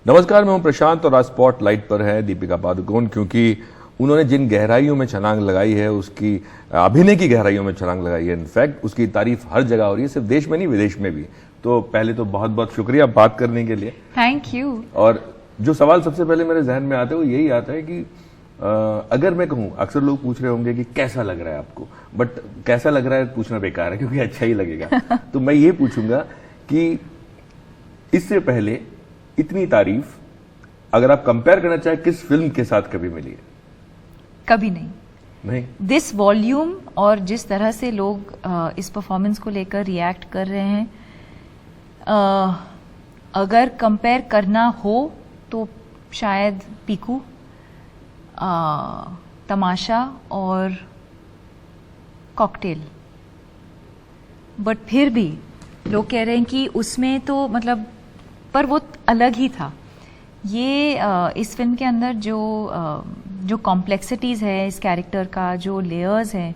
नमस्कार, मैं हूं प्रशांत और आज स्पॉटलाइट पर है दीपिका पादुकोण, क्योंकि उन्होंने जिन गहराइयों में छलांग लगाई है, उसकी अभिनय की गहराइयों में छलांग लगाई है। इनफैक्ट उसकी तारीफ हर जगह हो रही है, सिर्फ देश में नहीं विदेश में भी। तो पहले तो बहुत बहुत शुक्रिया बात करने के लिए। Thank you. और जो सवाल सबसे पहले मेरे जहन में आता है वो यही आता है कि अगर मैं कहूं, अक्सर लोग पूछ रहे होंगे कि कैसा लग रहा है आपको, बट कैसा लग रहा है पूछना बेकार है क्योंकि अच्छा ही लगेगा। तो मैं ये पूछूंगा कि इससे पहले इतनी तारीफ अगर आप कंपेयर करना चाहें किस फिल्म के साथ कभी मिली है? कभी नहीं। नहीं। दिस वॉल्यूम और जिस तरह से लोग इस परफॉर्मेंस को लेकर रिएक्ट कर रहे हैं, अगर कंपेयर करना हो तो शायद पीकू, तमाशा और कॉकटेल। बट फिर भी लोग कह रहे हैं कि उसमें तो मतलब, पर वो अलग ही था। ये इस फिल्म के अंदर जो कॉम्प्लेक्सिटीज़ है इस कैरेक्टर का, जो लेयर्स हैं,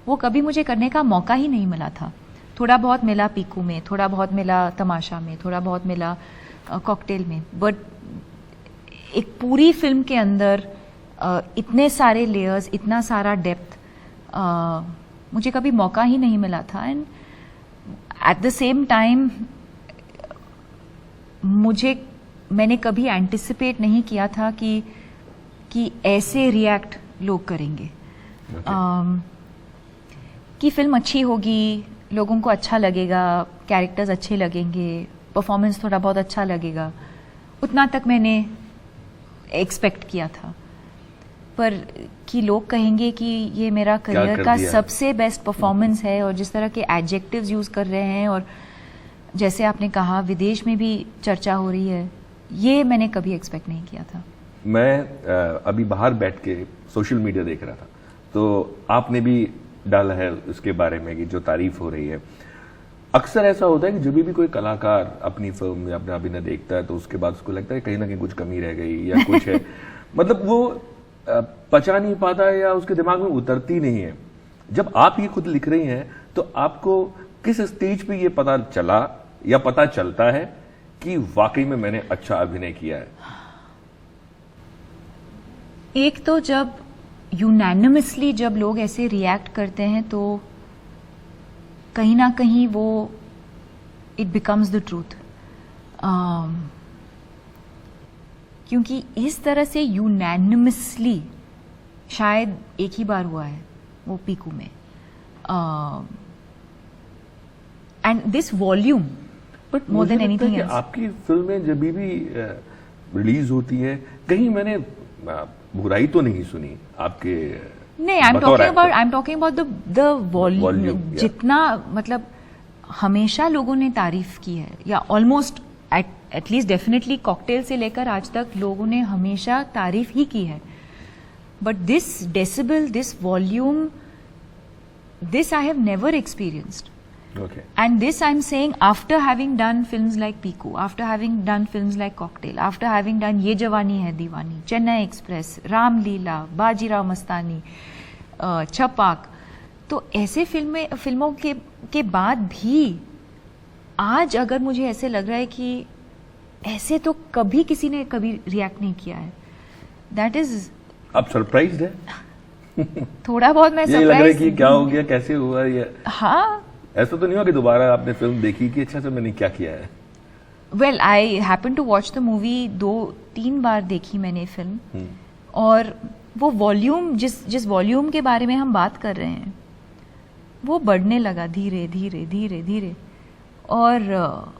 वो कभी मुझे करने का मौका ही नहीं मिला था। थोड़ा बहुत मिला पीकू में, थोड़ा बहुत मिला तमाशा में, थोड़ा बहुत मिला कॉकटेल में, बट एक पूरी फिल्म के अंदर इतने सारे लेयर्स, इतना सारा डेप्थ मुझे कभी मौका ही नहीं मिला था। And at the same time मैंने कभी एंटिसिपेट नहीं किया था कि ऐसे रिएक्ट लोग करेंगे। कि फिल्म अच्छी होगी, लोगों को अच्छा लगेगा, कैरेक्टर्स अच्छे लगेंगे, परफॉर्मेंस थोड़ा बहुत अच्छा लगेगा, उतना तक मैंने एक्सपेक्ट किया था। पर कि लोग कहेंगे कि ये मेरा करियर का सबसे बेस्ट परफॉर्मेंस है, और जिस तरह के एडजेक्टिव्स यूज कर रहे हैं, और जैसे आपने कहा विदेश में भी चर्चा हो रही है, ये मैंने कभी एक्सपेक्ट नहीं किया था। मैं अभी बाहर बैठ के सोशल मीडिया देख रहा था, तो आपने भी डाला है उसके बारे में कि जो तारीफ हो रही है। अक्सर ऐसा होता है कि जब भी कोई कलाकार अपनी फिल्म या अपना अभिनय देखता है तो उसके बाद उसको लगता है कहीं ना कहीं कुछ कमी रह गई या कुछ है। मतलब वो पचा नहीं पाता या उसके दिमाग में उतरती नहीं है। जब आप ये खुद लिख रही हैं तो आपको किस स्टेज पे ये पता चला या पता चलता है कि वाकई में मैंने अच्छा अभिनय किया है? एक तो जब यूनैनिमसली जब लोग ऐसे रिएक्ट करते हैं तो कहीं ना कहीं वो इट बिकम्स द ट्रूथ। क्योंकि इस तरह से यूनैनिमसली शायद एक ही बार हुआ है, वो पीकू में। And this volume but more than anything else. आपकी फिल्में जब भी रिलीज होती है, कहीं मैंने बुराई तो नहीं सुनी आपके। नहीं, I am talking about the volume. जितना मतलब हमेशा लोगों ने तारीफ की है, या ऑलमोस्ट एटलीस्ट डेफिनेटली कॉकटेल से लेकर आज तक लोगों ने हमेशा तारीफ ही की है। But this decibel, this volume, this I have never experienced. Okay. And this I'm saying after having done films like Piku, after having done films like Cocktail, after having done Ye Jawani Hai Deewani, Chennai Express, Ram Leela, Bajirao Mastani, छपाक। तो ऐसे फिल्मों के बाद भी आज अगर मुझे ऐसे लग रहा है कि ऐसे तो कभी किसी ने कभी रिएक्ट नहीं किया है, दैट इज। आप सरप्राइज्ड है? थोड़ा बहुत मैं सरप्राइज लग रहा है कि क्या हो गया, कैसे हुआ ये? हाँ, ऐसा तो नहीं हुआ कि दोबारा आपने फिल्म देखी कि अच्छा से मैंने क्या किया है? Well, I happen to watch the movie 2-3 बार देखी मैंने फिल्म। और वो वॉल्यूम, जिस वॉल्यूम के बारे में हम बात कर रहे हैं, वो बढ़ने लगा धीरे धीरे धीरे धीरे। और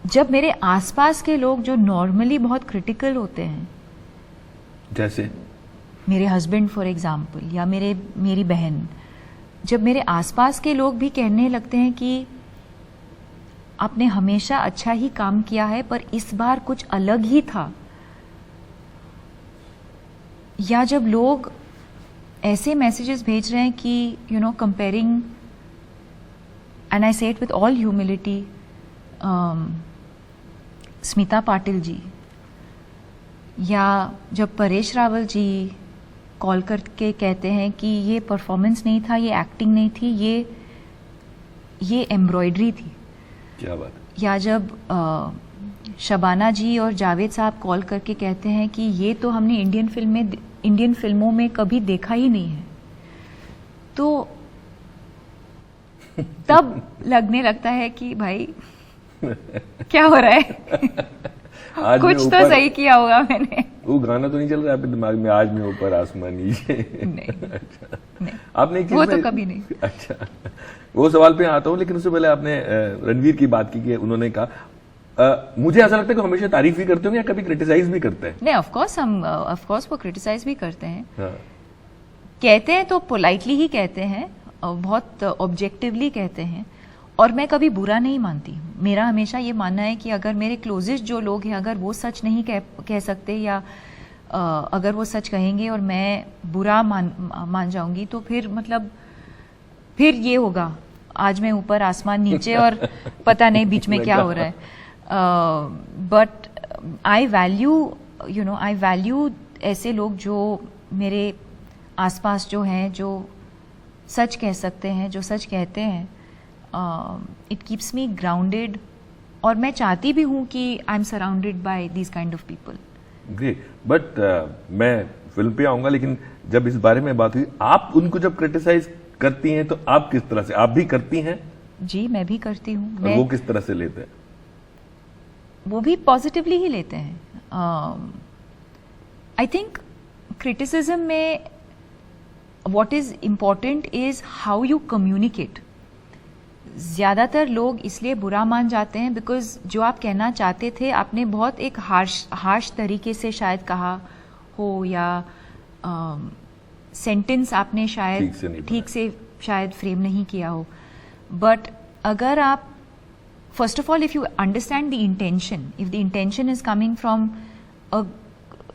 जब मेरे आसपास के लोग जो नॉर्मली बहुत क्रिटिकल होते हैं, जैसे मेरे हस्बैंड फॉर एग्जाम्पल, या मेरी बहन, जब मेरे आसपास के लोग भी कहने लगते हैं कि आपने हमेशा अच्छा ही काम किया है पर इस बार कुछ अलग ही था, या जब लोग ऐसे मैसेजेस भेज रहे हैं कि comparing, and I say it with all humility, Smita Patil ji, या जब परेश रावल जी कॉल करके कहते हैं कि ये परफॉर्मेंस नहीं था, ये एक्टिंग नहीं थी, ये एम्ब्रॉयडरी थी। क्या बात है। या जब शबाना जी और जावेद साहब कॉल करके कहते हैं कि ये तो हमने इंडियन फिल्मों में कभी देखा ही नहीं है, तो तब लगने लगता है कि भाई क्या हो रहा है आज कुछ मैं तो ऊपर- सही किया होगा मैंने। वो गाना तो नहीं चल रहा है आपके दिमाग में, आज मैं ऊपर आसमान नीचे? नहीं आपने एक चीज वो तो में- कभी नहीं। अच्छा, वो सवाल पे आता हूँ, लेकिन उससे पहले आपने रणवीर की बात की कि उन्होंने कहा, मुझे ऐसा लगता है कि हमेशा तारीफ ही करते होंगे या कभी क्रिटिसाइज भी करते हैं? नहीं, ऑफ कोर्स वो क्रिटिसाइज भी करते हैं, हाँ, कहते हैं तो पोलाइटली ही कहते हैं, बहुत ऑब्जेक्टिवली कहते हैं, और मैं कभी बुरा नहीं मानती। मेरा हमेशा ये मानना है कि अगर मेरे क्लोजेस्ट जो लोग हैं अगर वो सच नहीं कह सकते या अगर वो सच कहेंगे और मैं बुरा मान जाऊंगी, तो फिर मतलब फिर ये होगा, आज मैं ऊपर आसमान नीचे और पता नहीं बीच में क्या हो रहा है। बट आई वैल्यू ऐसे लोग जो मेरे आसपास जो हैं, जो सच कह सकते हैं, जो सच कहते हैं। इट कीप्स मी ग्राउंडेड, और मैं चाहती भी हूँ कि I am surrounded by these kind of people. Great. But मैं फिल्म पे आऊंगा, लेकिन जब इस बारे में बात हुई, आप उनको जब क्रिटिसाइज करती हैं तो आप किस तरह से, आप भी करती हैं? जी, मैं भी करती हूँ। और वो किस तरह से लेते हैं? वो भी पॉजिटिवली ही लेते हैं। आई थिंक क्रिटिसिज्म में what is important is how you communicate। ज्यादातर लोग इसलिए बुरा मान जाते हैं बिकॉज जो आप कहना चाहते थे आपने बहुत एक हार्श तरीके से शायद कहा हो, या सेंटेंस आपने शायद ठीक से शायद फ्रेम नहीं किया हो। बट अगर आप first of all if you understand the intention, if the intention is coming from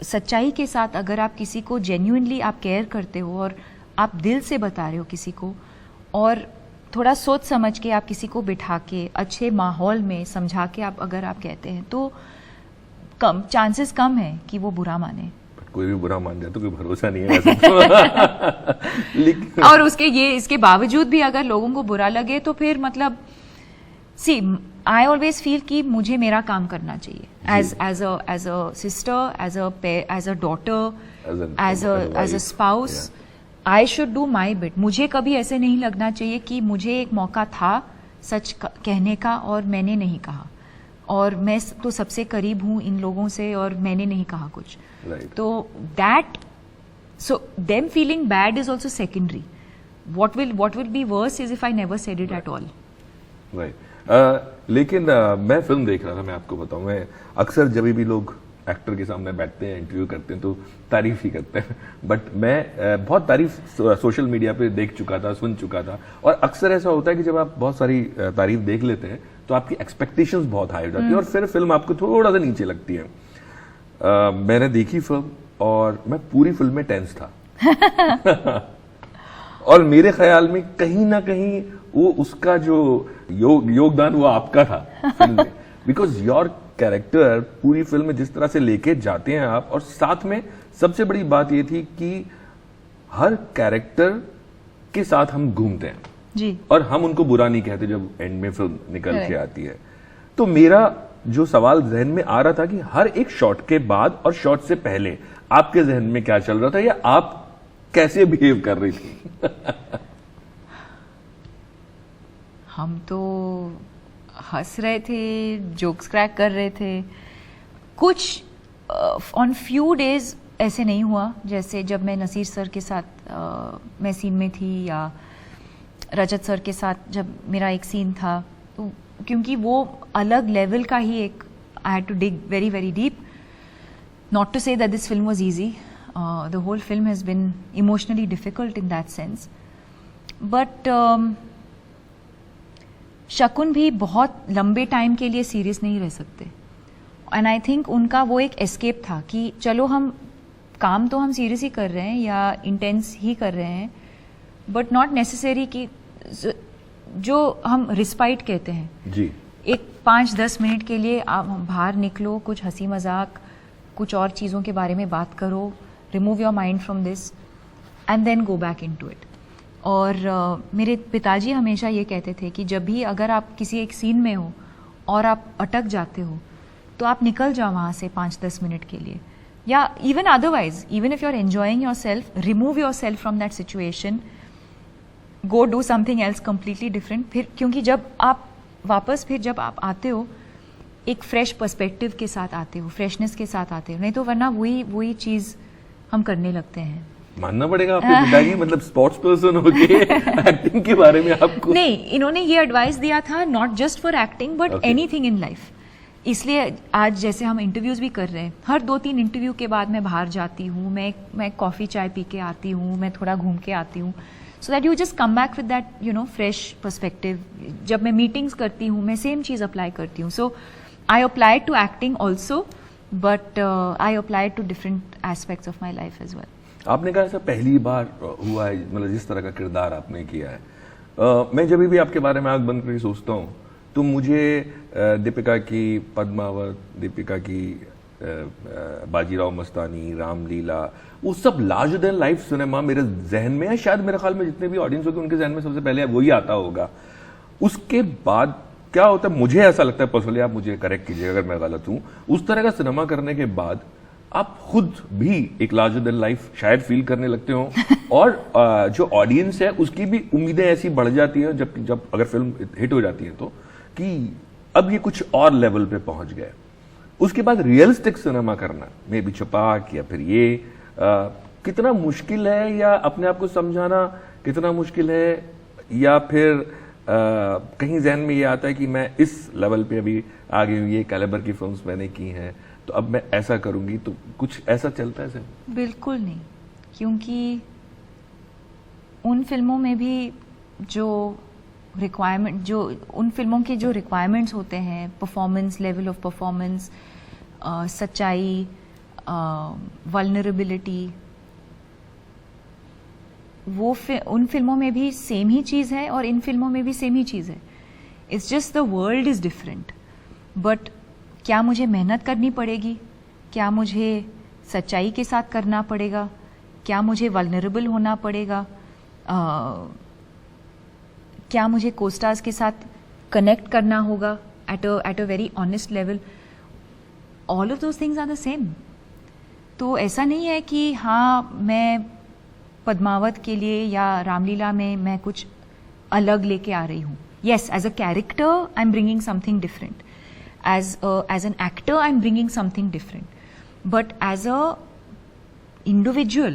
सच्चाई के साथ, अगर आप किसी को जेन्युइनली आप केयर करते हो और आप दिल से बता रहे हो किसी को, और थोड़ा सोच समझ के आप किसी को बिठा के अच्छे माहौल में समझा के आप अगर आप कहते हैं, तो चांसेस कम है कि वो बुरा माने। कोई भी बुरा मान जाए तो कोई भरोसा नहीं है वैसे तो। लेकिन और इसके बावजूद भी अगर लोगों को बुरा लगे तो फिर मतलब सी आई ऑलवेज फील कि मुझे मेरा काम करना चाहिए as a sister, as a daughter, as a spouse. I should do my bit. मुझे कभी ऐसे नहीं लगना चाहिए कि मुझे एक मौका था सच कहने का और मैंने नहीं कहा, और मैं तो सबसे करीब हूं इन लोगों से और मैंने नहीं कहा कुछ। तो that, so them feeling bad is also secondary. what will be worse is if I never said it at all। लेकिन मैं फिल्म देख रहा था, मैं आपको बताऊं, मैं अक्सर जब भी लोग एक्टर के सामने बैठते हैं, इंटरव्यू करते हैं, तो तारीफ ही करते हैं। बट मैं बहुत तारीफ सोशल मीडिया पे देख चुका था, सुन चुका था, और अक्सर ऐसा होता है कि जब आप बहुत सारी तारीफ देख लेते हैं तो आपकी एक्सपेक्टेशंस बहुत हाई हो जाती है और फिर फिल्म आपको थोड़ा सा नीचे लगती है। मैंने देखी फिल्म और मैं पूरी फिल्म में टेंस था। और मेरे ख्याल में कहीं ना कहीं वो उसका जो योगदान वो आपका था फिल्म में, बिकॉज योर कैरेक्टर पूरी फिल्म में जिस तरह से लेके जाते हैं आप, और साथ में सबसे बड़ी बात ये थी कि हर कैरेक्टर के साथ हम घूमते हैं जी, और हम उनको बुरा नहीं कहते जब एंड में फिल्म निकल के आती है। तो मेरा जो सवाल जहन में आ रहा था कि हर एक शॉट के बाद और शॉट से पहले आपके जहन में क्या चल रहा था, या आप कैसे बिहेव कर रही थी? हम तो हंस रहे थे, जोक्स क्रैक कर रहे थे। कुछ ऑन फ्यू डेज ऐसे नहीं हुआ, जैसे जब मैं नसीर सर के साथ मैं सीन में थी, या रजत सर के साथ जब मेरा एक सीन था, तो क्योंकि वो अलग लेवल का ही एक, I had to dig very very deep. Not to say that this film was easy, the whole film has been emotionally difficult in that sense, but Shakun भी बहुत लंबे टाइम के लिए सीरियस नहीं रह सकते, एंड आई थिंक उनका वो एक एस्केप था कि चलो हम काम तो हम सीरियस ही कर रहे हैं या इंटेंस ही कर रहे हैं, बट नॉट नेसेसरी कि जो हम रिस्पाइट कहते हैं जी, एक 5-10 मिनट के लिए आप बाहर निकलो, कुछ हंसी मजाक, कुछ और चीज़ों के बारे में बात करो, remove your mind from this and then go back into it. और मेरे पिताजी हमेशा ये कहते थे कि जब भी अगर आप किसी एक सीन में हो और आप अटक जाते हो, तो आप निकल जाओ वहाँ से 5-10 मिनट के लिए, या even otherwise, even if you are enjoying yourself, remove yourself from that situation, go do something else completely different. फिर क्योंकि जब आप वापस फिर जब आप आते हो एक फ्रेश पर्सपेक्टिव के साथ आते हो, फ्रेशनेस के साथ आते हो, नहीं तो वरना वही चीज़ हम करने लगते हैं। मानना पड़ेगा आपके पिताजी मतलब स्पोर्ट्स पर्सन होके एक्टिंग के बारे में आपको नहीं, इन्होंने ये एडवाइस दिया था, not just for acting but anything in life. इसलिए आज जैसे हम इंटरव्यूज भी कर रहे हैं, हर 2-3 इंटरव्यू के बाद मैं बाहर जाती हूँ, मैं कॉफ़ी चाय पी के आती हूँ, मैं थोड़ा घूम के आती हूँ, so that you just come back with that fresh perspective. जब मैं मीटिंग्स करती हूँ मैं सेम चीज़ अप्लाई करती हूँ। So I applied to acting also, but I applied to different aspects of my life as well. आपने कहा ऐसा पहली बार हुआ है, मतलब जिस तरह का किरदार आपने किया है। मैं जब भी आपके बारे में आंख बंद करके सोचता हूँ तो मुझे दीपिका की पद्मावत, दीपिका की बाजीराव मस्तानी, रामलीला, वो सब लार्जर देन लाइफ सिनेमा मेरे जहन में है। शायद मेरे ख्याल में जितने भी ऑडियंस होंगे उनके जहन में सबसे पहले वही आता होगा। उसके बाद क्या होता है, मुझे ऐसा लगता है पर्सनली, आप मुझे करेक्ट कीजिए अगर मैं गलत हूं, उस तरह का सिनेमा करने के बाद आप खुद भी एक लार्जर देन लाइफ शायद फील करने लगते हो और जो ऑडियंस है उसकी भी उम्मीदें ऐसी बढ़ जाती हैं जब अगर फिल्म हिट हो जाती है तो, कि अब ये कुछ और लेवल पे पहुंच गए। उसके बाद रियलिस्टिक सिनेमा करना, मे बी छपाक या फिर ये कितना मुश्किल है, या अपने आप को समझाना कितना मुश्किल है, या फिर कहीं जहन में ये आता है कि मैं इस लेवल पे अभी आ गई हूँ, ये कैलिबर की फिल्म्स मैंने की हैं तो अब मैं ऐसा करूंगी, तो कुछ ऐसा चलता है सर? बिल्कुल नहीं, क्योंकि उन फिल्मों में भी जो रिक्वायरमेंट, जो उन फिल्मों के जो रिक्वायरमेंट्स होते हैं, परफॉर्मेंस, लेवल ऑफ परफॉर्मेंस, सच्चाई, वल्नरेबिलिटी, वो उन फिल्मों में भी सेम ही चीज़ है और इन फिल्मों में भी सेम ही चीज़ है। It's just the world is different. But क्या मुझे मेहनत करनी पड़ेगी, क्या मुझे सच्चाई के साथ करना पड़ेगा, क्या मुझे वल्नरेबल होना पड़ेगा, क्या मुझे कोस्टार्स के साथ कनेक्ट करना होगा at a very honest level, all of those things are the same. तो ऐसा नहीं है कि हाँ मैं पद्मावत के लिए या रामलीला में मैं कुछ अलग लेके आ रही हूँ। Yes, as a character I am bringing something different, as an actor I'm bringing something different, but as a individual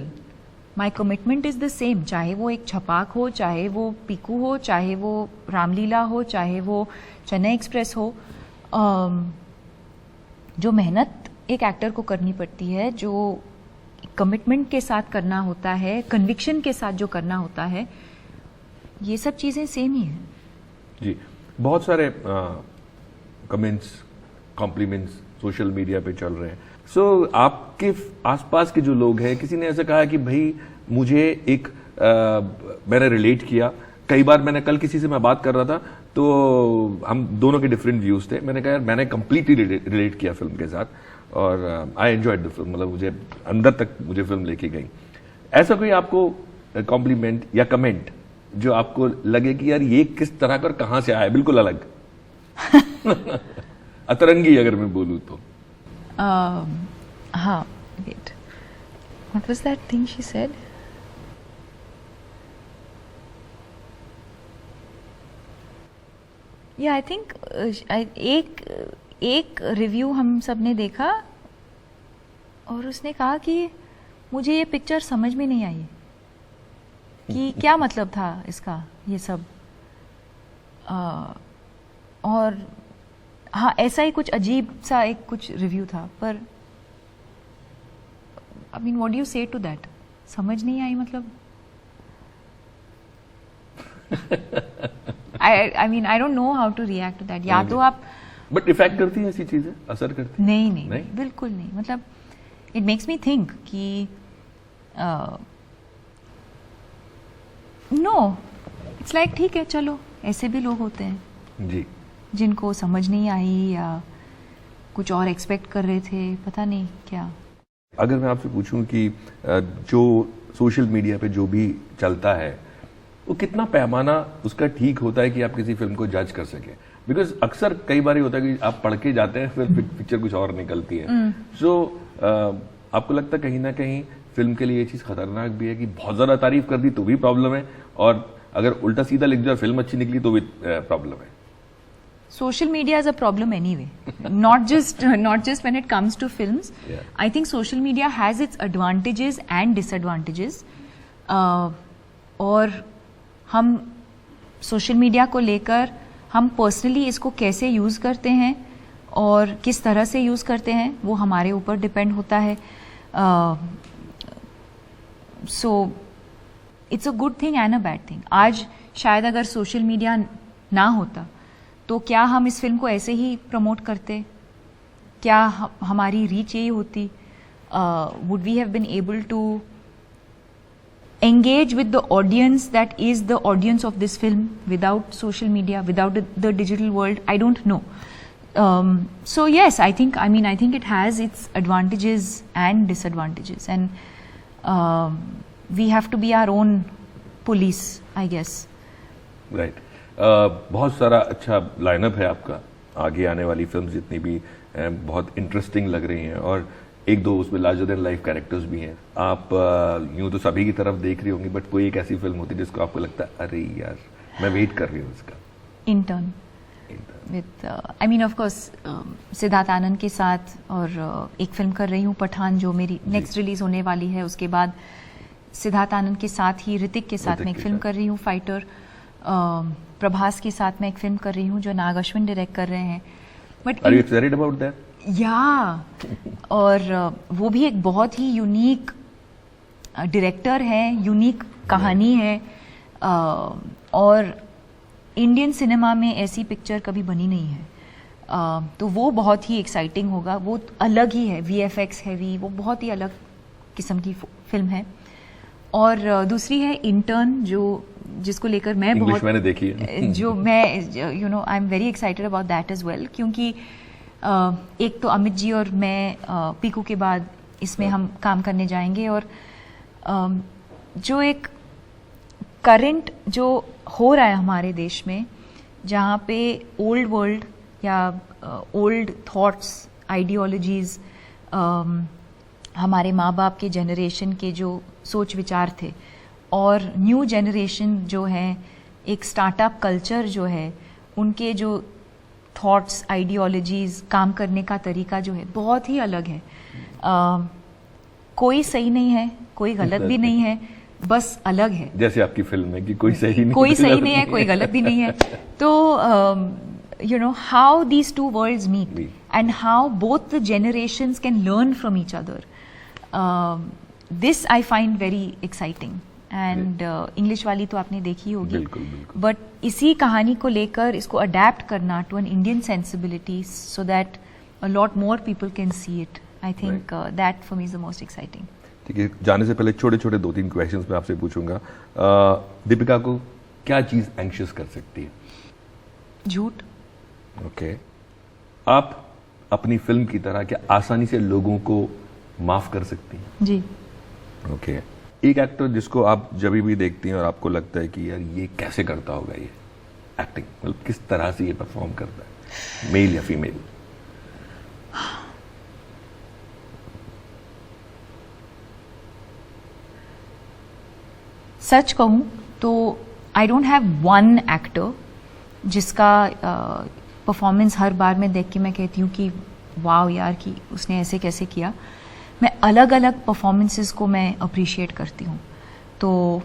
my commitment is the same, चाहे वो एक छपाक हो, चाहे वो पीकू हो, चाहे वो रामलीला हो, चाहे वो चेन्नई एक्सप्रेस हो। जो मेहनत एक एक्टर को करनी पड़ती है, जो कमिटमेंट के साथ करना होता है, कन्विक्शन के साथ जो करना होता है, ये सब चीज़ें सेम ही हैं। जी, बहुत सारे कमेंट्स, कॉम्प्लीमेंट्स सोशल मीडिया पे चल रहे हैं। सो आपके आसपास के जो लोग हैं, किसी ने ऐसा कहा कि भाई मुझे एक मैंने रिलेट किया। कई बार मैंने कल किसी से मैं बात कर रहा था तो हम दोनों के डिफरेंट व्यूज थे, मैंने कहा यार मैंने कंप्लीटली रिलेट किया फिल्म के साथ और आई एंजॉयड द फिल्म, मतलब मुझे अंदर तक मुझे फिल्म लेके गई। ऐसा कोई आपको कॉम्प्लीमेंट या कमेंट जो आपको लगे कि यार ये किस तरह का और कहां से आया, बिल्कुल अलग अतरंगी अगर मैं बोलूं तो? हाँ, wait, what was that thing she said? Yeah, I think एक रिव्यू हम सब ने देखा और उसने कहा कि मुझे ये पिक्चर समझ में नहीं आई कि क्या मतलब था इसका, ये सब। और हाँ, ऐसा ही कुछ अजीब सा एक कुछ रिव्यू था, पर I mean what do you say to that? समझ नहीं आई मतलब I mean I don't know how to react to that. या तो आप बट इफेक्ट करती हैं ऐसी चीजें, असर करती? नहीं, बिल्कुल नहीं। मतलब इट मेक्स मी थिंक कि नो, इट्स लाइक ठीक है, चलो ऐसे भी लोग होते हैं जी, जिनको समझ नहीं आई या कुछ और एक्सपेक्ट कर रहे थे, पता नहीं क्या। अगर मैं आपसे पूछूं कि जो सोशल मीडिया पे जो भी चलता है वो कितना पैमाना उसका ठीक होता है कि आप किसी फिल्म को जज कर सकें? बिकॉज अक्सर कई बार ये होता है कि आप पढ़ के जाते हैं फिर पिक्चर कुछ और निकलती है। सो आपको लगता है कहीं ना कहीं फिल्म के लिए ये चीज खतरनाक भी है कि बहुत ज्यादा तारीफ कर दी तो भी प्रॉब्लम है, और अगर उल्टा सीधा लिख दिया फिल्म अच्छी निकली तो भी प्रॉब्लम है। Social media is a problem anyway, not just when it comes to films. Yeah. I think social media has its advantages and disadvantages. और हम सोशल मीडिया को लेकर हम पर्सनली इसको कैसे यूज़ करते हैं और किस तरह से यूज़ करते हैं वो हमारे ऊपर डिपेंड होता है। So it's a good thing and a bad thing. आज शायद अगर सोशल मीडिया ना होता तो क्या हम इस फिल्म को ऐसे ही प्रमोट करते? क्या हमारी रीच यही होती? Would we have been able to engage with the audience that is the audience of this film without social media, without the digital world? I don't know. So yes, I think it has its advantages and disadvantages, and we have to be our own police, I guess. Right. बहुत सारा अच्छा lineup है आपका, आगे आने वाली film जितनी भी बहुत इंटरेस्टिंग लग रही हैं, और एक दो उसमें लार्जर देन लाइफ कैरेक्टर्स भी हैं। आप यूं तो सभी की तरफ देख रही होंगी, बट कोई एक ऐसी फिल्म होती है जिसको आपको लगता है अरे यार मैं वेट कर रही हूँ इसका? Intern with I mean of course Siddharth Anand के साथ, और एक फिल्म कर रही हूँ पठान जो मेरी नेक्स्ट रिलीज होने वाली है। उसके बाद सिद्धार्थ आनंद के साथ ही ऋतिक के साथ मैं एक फिल्म कर रही हूँ फाइटर। प्रभास के साथ मैं एक फिल्म कर रही हूँ जो नाग अश्विन डायरेक्ट कर रहे हैं। But are you excited about that? या और वो भी एक बहुत ही यूनिक डायरेक्टर है, यूनिक कहानी है, और इंडियन सिनेमा में ऐसी पिक्चर कभी बनी नहीं है। तो वो बहुत ही एक्साइटिंग होगा। वो अलग ही है, VFX हैवी, वो बहुत ही अलग किस्म की फिल्म है। और दूसरी है इंटर्न जिसको लेकर मैं बहुत मैंने देखी है जो मैं I am very excited about that as well, क्योंकि एक तो अमित जी और मैं पीकू के बाद इसमें हम काम करने जाएंगे, और जो एक करंट जो हो रहा है हमारे देश में, जहाँ पे ओल्ड वर्ल्ड या ओल्ड थॉट्स, आइडियोलॉजीज, हमारे माँ बाप के जनरेशन के जो सोच विचार थे, और न्यू जनरेशन जो है, एक स्टार्टअप कल्चर जो है, उनके जो थॉट्स, आइडियोलॉजीज, काम करने का तरीका जो है बहुत ही अलग है। कोई सही नहीं है, कोई गलत भी नहीं है, बस अलग है। जैसे आपकी फिल्म में कि कोई सही नहीं, कोई गलत भी नहीं है। तो how these two worlds meet and how both the generations can learn from each other. This I find very exciting. And English वाली तो आपने देखी होगी, बट इसी कहानी को लेकर इसको अडेप्ट करना to an Indian sensibility so that a lot more people can see it, I think that for me is the most exciting. ठीक है, जाने से पहले छोटे छोटे 2-3 क्वेश्चंस मैं आपसे पूछूंगा। दीपिका को क्या चीज एंग्शियस कर सकती है? झूठ। ओके। आप अपनी फिल्म की तरह क्या आसानी से लोगों को माफ कर सकती हैं? जी। ओके। एक एक्टर जिसको आप जब भी देखती हैं और आपको लगता है कि यार ये कैसे करता होगा, ये एक्टिंग मतलब किस तरह से ये परफॉर्म करता है, मेल या फीमेल? सच कहूं तो I don't have one actor जिसका परफॉर्मेंस हर बार मैं देख के मैं कहती हूँ कि वाह यार कि उसने ऐसे कैसे किया। मैं अलग अलग परफॉर्मेंसेस को मैं अप्रिशिएट करती हूँ। तो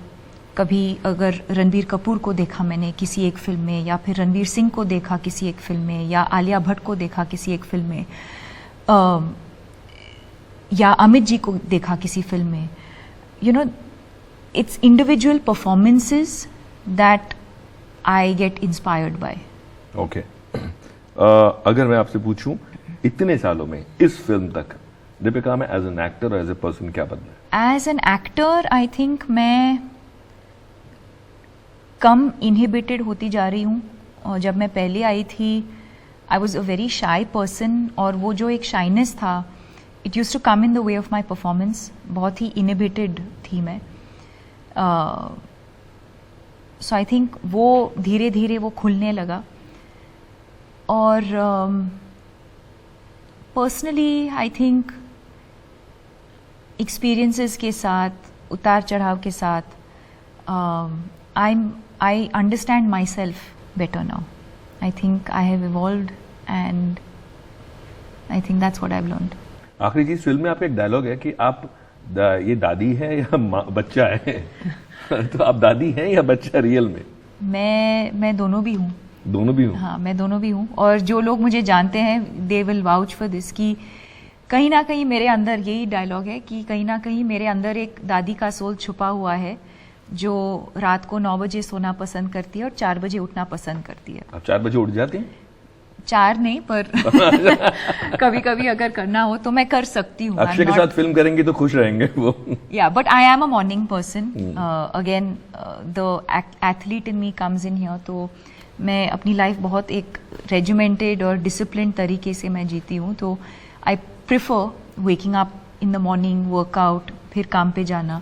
कभी अगर रणबीर कपूर को देखा मैंने किसी एक फिल्म में, या फिर रणवीर सिंह को देखा किसी एक फिल्म में, या आलिया भट्ट को देखा किसी एक फिल्म में, या अमित जी को देखा किसी फिल्म में, it's individual performances that I get inspired by. Okay. अगर मैं आपसे पूछूं इतने सालों में इस फिल्म तक दीपिका में एज एन एक्टर और एज ए पर्सन क्या बदला? As an actor I think मैं कम इनहिबिटेड होती जा रही हूँ। और जब मैं पहले आई थी I was a very shy person, और वो जो एक शाइनेस था it use to come in the way of my performance. बहुत ही इनहिबिटेड थी मैं। सो आई थिंक वो धीरे धीरे वो खुलने लगा। और पर्सनली आई थिंक एक्सपीरियंसेस के साथ, उतार चढ़ाव के साथ, I understand my self better now. I think I have evolved and I think that's what I have learned. आखिरी चीज, फिल्म में आपका एक डायलॉग है कि आप ये दादी है या बच्चा है. तो आप दादी हैं या बच्चा रियल में? मैं दोनों भी हूँ. दोनों भी हूँ? हाँ, मैं दोनों भी हूँ. और जो लोग मुझे जानते हैं they will vouch for this कि कहीं ना कहीं मेरे अंदर यही डायलॉग है कि कहीं ना कहीं मेरे अंदर एक दादी का सोल छुपा हुआ है जो रात को 9 बजे सोना पसंद करती है और 4 बजे उठना पसंद करती है. आप 4 बजे उठ जाते हैं? 4 नहीं, पर कभी कभी अगर करना हो तो मैं कर सकती हूँ. अक्षय के साथ फिल्म करेंगी तो खुश रहेंगे वो. या but I am a morning person. Again the athlete in me comes in here. तो मैं अपनी लाइफ बहुत एक रेजिमेंटेड और डिसिप्लिन तरीके से मैं जीती हूँ. तो I prefer waking up in the morning, workout, फिर काम पे जाना.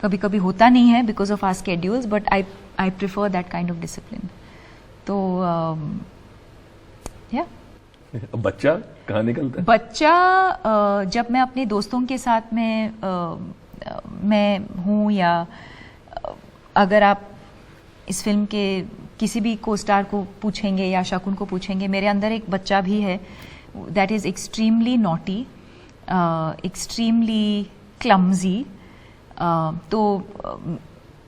कभी कभी होता नहीं है because of our schedules, but I prefer that kind of discipline. तो या बच्चा कहाँ निकलता है? बच्चा जब मैं अपने दोस्तों के साथ मैं हूँ, या अगर आप इस फिल्म के किसी भी को स्टार को पूछेंगे या शकुन को पूछेंगे, मेरे अंदर एक बच्चा भी है that is extremely naughty, extremely clumsy. तो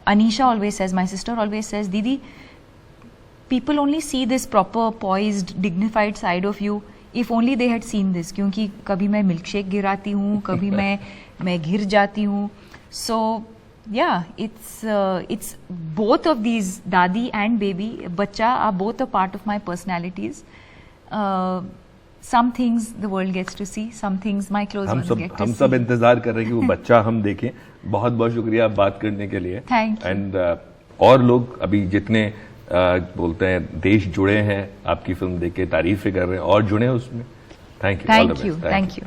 Anisha always says, my sister always says, दीदी people only see this proper, poised, dignified side of you if only they had seen this. क्योंकि कभी मैं मिल्कशेक गिराती हूँ, कभी मैं घिर जाती हूँ. So yeah, it's both of these, दादी and baby, बच्चा, are both a part of my personalities. Some things the world gets to see, some things my close ones get to see. हम सब इंतजार कर रहे हैं कि वो बच्चा हम देखें. बहुत बहुत शुक्रिया बात करने के लिए. Thank you. एंड और लोग अभी जितने बोलते हैं देश जुड़े हैं आपकी फिल्म देख के, तारीफें कर रहे हैं और जुड़े हैं उसमें. Thank you. Thank you. Thank you.